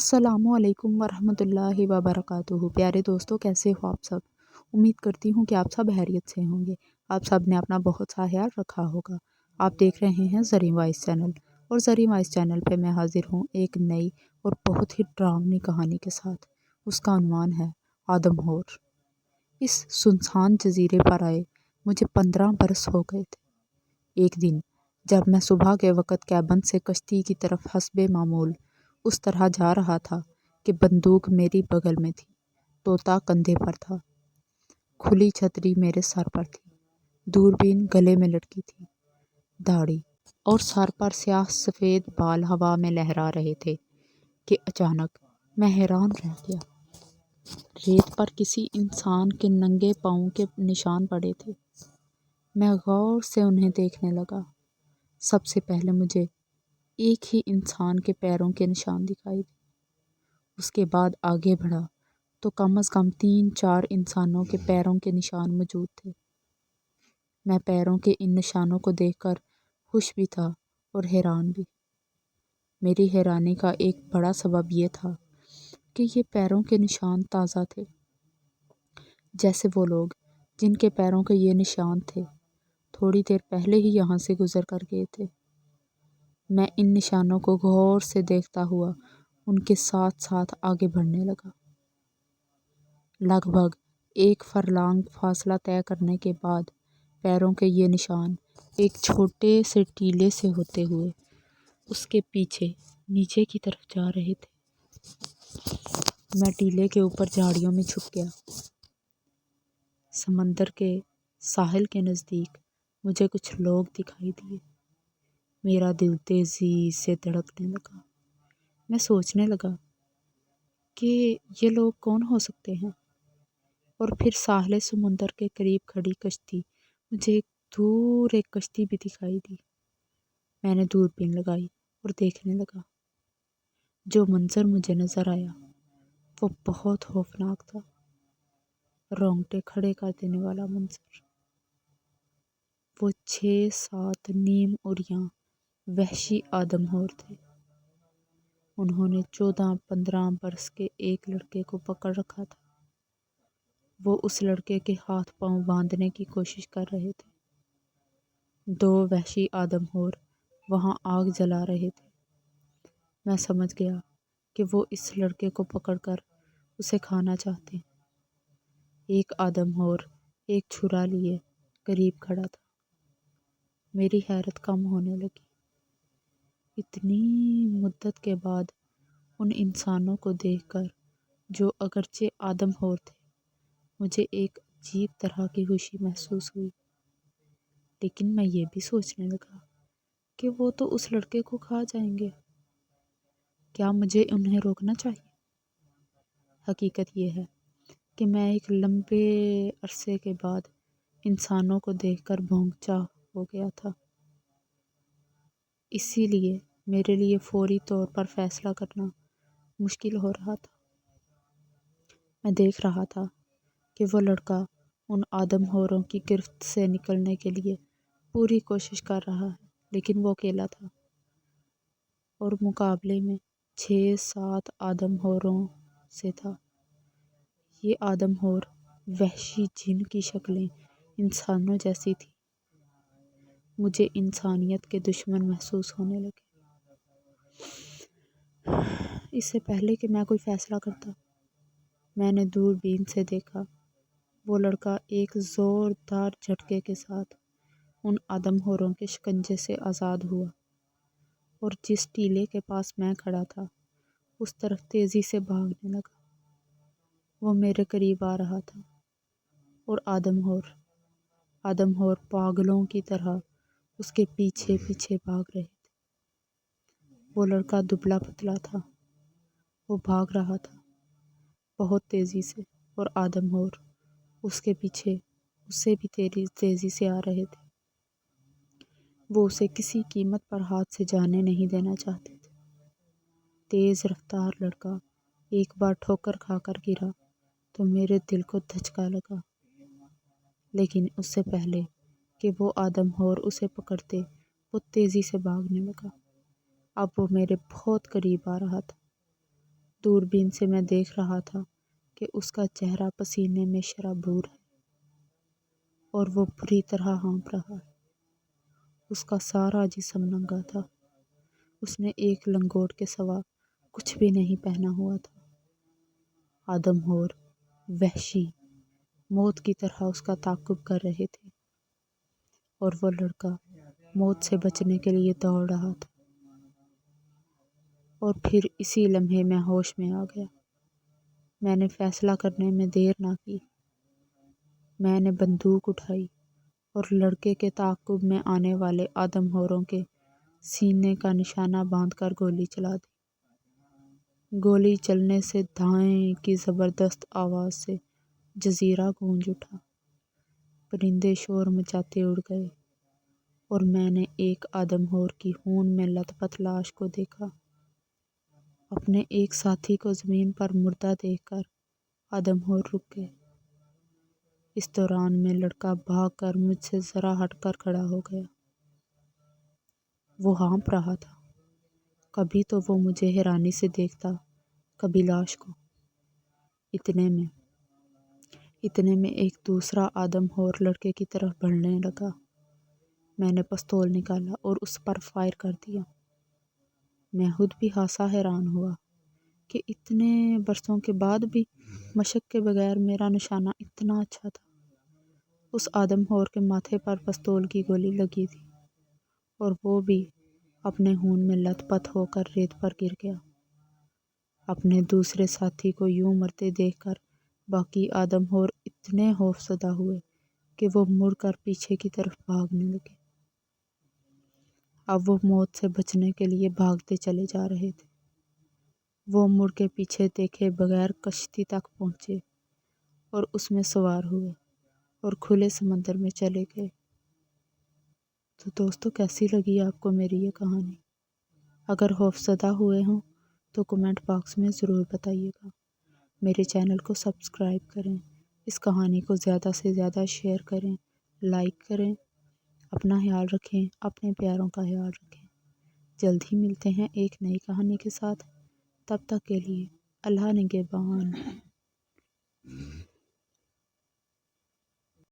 अस्सलामु अलैकुम वरहमतुल्लाहि वबरकातुहू। प्यारे दोस्तों, कैसे हो आप सब। उम्मीद करती हूँ कि आप सब खैरियत से होंगे। आप सब ने अपना बहुत सा ख्याल रखा होगा। आप देख रहे हैं ज़री वॉइस चैनल, और ज़री वॉइस चैनल पे मैं हाजिर हूँ एक नई और बहुत ही डरावनी कहानी के साथ। उसका उन्वान है आदमखोर। इस सुनसान जजीरे पर आए मुझे 15 बरस हो गए थे। एक दिन जब मैं सुबह के वक़्त कैबन से कश्ती की तरफ हस्बे मामूल उस तरह जा रहा था कि बंदूक मेरी बगल में थी, तोता कंधे पर था, खुली छतरी मेरे सर पर थी, दूरबीन गले में लटकी थी, दाढ़ी और सर पर स्याह सफ़ेद बाल हवा में लहरा रहे थे कि अचानक मैं हैरान रह गया। रेत पर किसी इंसान के नंगे पाँव के निशान पड़े थे। मैं गौर से उन्हें देखने लगा। सबसे पहले मुझे एक ही इंसान के पैरों के निशान दिखाई दिए। उसके बाद आगे बढ़ा तो कम से कम 3-4 इंसानों के पैरों के निशान मौजूद थे। मैं पैरों के इन निशानों को देखकर खुश भी था और हैरान भी। मेरी हैरानी का एक बड़ा सबब यह था कि ये पैरों के निशान ताज़ा थे, जैसे वो लोग जिनके पैरों के ये निशान थे थोड़ी देर पहले ही यहाँ से गुजर कर गए थे। मैं इन निशानों को गौर से देखता हुआ उनके साथ साथ आगे बढ़ने लगा। लगभग 1 फरलांग फासला तय करने के बाद पैरों के ये निशान एक छोटे से टीले से होते हुए उसके पीछे नीचे की तरफ जा रहे थे। मैं टीले के ऊपर झाड़ियों में छुप गया। समंदर के साहिल के नज़दीक मुझे कुछ लोग दिखाई दिए। मेरा दिल तेजी से धड़कने लगा। मैं सोचने लगा कि ये लोग कौन हो सकते हैं। और फिर साहिल समुंदर के करीब खड़ी कश्ती, मुझे दूर एक कश्ती भी दिखाई दी। मैंने दूरबीन लगाई और देखने लगा। जो मंजर मुझे नज़र आया वो बहुत खौफनाक था, रोंगटे खड़े कर देने वाला मंजर। वो 6-7 नीम उरियां वहशी आदमखोर थे। उन्होंने 14-15 बरस के एक लड़के को पकड़ रखा था। वो उस लड़के के हाथ पांव बांधने की कोशिश कर रहे थे। 2 वहशी आदमखोर वहां आग जला रहे थे। मैं समझ गया कि वो इस लड़के को पकड़कर उसे खाना चाहते हैं। एक आदमखोर एक छुरा लिए करीब खड़ा था। मेरी हैरत कम होने लगी। इतनी मुद्दत के बाद उन इंसानों को देखकर, जो अगरचे आदमखोर थे, मुझे एक अजीब तरह की खुशी महसूस हुई। लेकिन मैं ये भी सोचने लगा कि वो तो उस लड़के को खा जाएंगे। क्या मुझे उन्हें रोकना चाहिए? हकीकत ये है कि मैं एक लंबे अरसे के बाद इंसानों को देखकर भौंकचा हो गया था। इसीलिए मेरे लिए फौरी तौर पर फैसला करना मुश्किल हो रहा था। मैं देख रहा था कि वो लड़का उन आदमखोरों की गिरफ्त से निकलने के लिए पूरी कोशिश कर रहा है, लेकिन वो अकेला था और मुकाबले में 6-7 आदमखोरों से था। ये आदमखोर वहशी जिन की शक्लें इंसानों जैसी थी। मुझे इंसानियत के दुश्मन महसूस होने लगे। इससे पहले कि मैं कोई फैसला करता, मैंने दूरबीन से देखा। वो लड़का एक ज़ोरदार झटके के साथ उन आदमखोरों के शिकंजे से आज़ाद हुआ और जिस टीले के पास मैं खड़ा था उस तरफ तेज़ी से भागने लगा। वो मेरे करीब आ रहा था और आदमखोर पागलों की तरह उसके पीछे पीछे भाग रहे थे। वो लड़का दुबला पतला था। वो भाग रहा था बहुत तेज़ी से और आदमखोर उसके पीछे उससे भी तेज़ी से आ रहे थे। वो उसे किसी कीमत पर हाथ से जाने नहीं देना चाहते थे। तेज़ रफ्तार लड़का एक बार ठोकर खाकर गिरा तो मेरे दिल को धचका लगा। लेकिन उससे पहले कि वो आदमखोर उसे पकड़ते, वो तेज़ी से भागने लगा। अब वो मेरे बहुत करीब आ रहा था। دوربین سے میں دیکھ رہا تھا کہ اس کا چہرہ پسینے میں شرابور ہے اور وہ بری طرح ہانپ رہا ہے۔ اس کا سارا جسم ننگا تھا۔ اس نے ایک لنگوٹ کے سوا کچھ بھی نہیں پہنا ہوا تھا۔ آدمخور، وحشی، موت کی طرح اس کا تعاقب کر رہے تھے اور وہ لڑکا موت سے بچنے کے لیے دوڑ رہا تھا۔ اور پھر اسی لمحے میں ہوش میں آ گیا۔ میں نے فیصلہ کرنے میں دیر نہ کی۔ میں نے بندوق اٹھائی اور لڑکے کے تعاقب میں آنے والے آدمخوروں کے سینے کا نشانہ باندھ کر گولی چلا دی۔ گولی چلنے سے دھائیں کی زبردست آواز سے جزیرہ گونج اٹھا۔ پرندے شور مچاتے اڑ گئے اور میں نے ایک آدمخور کی خون میں لت پت لاش کو دیکھا۔ اپنے ایک ساتھی کو زمین پر مردہ دیکھ کر آدمخور رک گئے۔ اس دوران میں لڑکا بھاگ کر مجھ سے ذرا ہٹ کر کھڑا ہو گیا۔ وہ ہانپ رہا تھا۔ کبھی تو وہ مجھے حیرانی سے دیکھتا، کبھی لاش کو۔ اتنے میں ایک دوسرا آدمخور لڑکے کی طرف بڑھنے لگا۔ میں نے پستول نکالا اور اس پر فائر کر دیا۔ میں خود بھی خاصا حیران ہوا کہ اتنے برسوں کے بعد بھی مشق کے بغیر میرا نشانہ اتنا اچھا تھا۔ اس آدمخور کے ماتھے پر پستول کی گولی لگی تھی اور وہ بھی اپنے خون میں لت پت ہو کر ریت پر گر گیا۔ اپنے دوسرے ساتھی کو یوں مرتے دیکھ کر باقی آدمخور اتنے خوفزدہ ہوئے کہ وہ مڑ کر پیچھے کی طرف بھاگنے لگے۔ اب وہ موت سے بچنے کے لیے بھاگتے چلے جا رہے تھے۔ وہ مڑ کے پیچھے دیکھے بغیر کشتی تک پہنچے اور اس میں سوار ہوئے اور کھلے سمندر میں چلے گئے۔ تو دوستو، کیسی لگی آپ کو میری یہ کہانی؟ اگر خوفزدہ ہوئے ہوں تو کمنٹ باکس میں ضرور بتائیے گا۔ میرے چینل کو سبسکرائب کریں، اس کہانی کو زیادہ سے زیادہ شیئر کریں، لائک کریں۔ اپنا خیال رکھیں، اپنے پیاروں کا خیال رکھیں۔ جلد ہی ملتے ہیں ایک نئی کہانی کے ساتھ۔ تب تک کے لیے اللہ نگہبان۔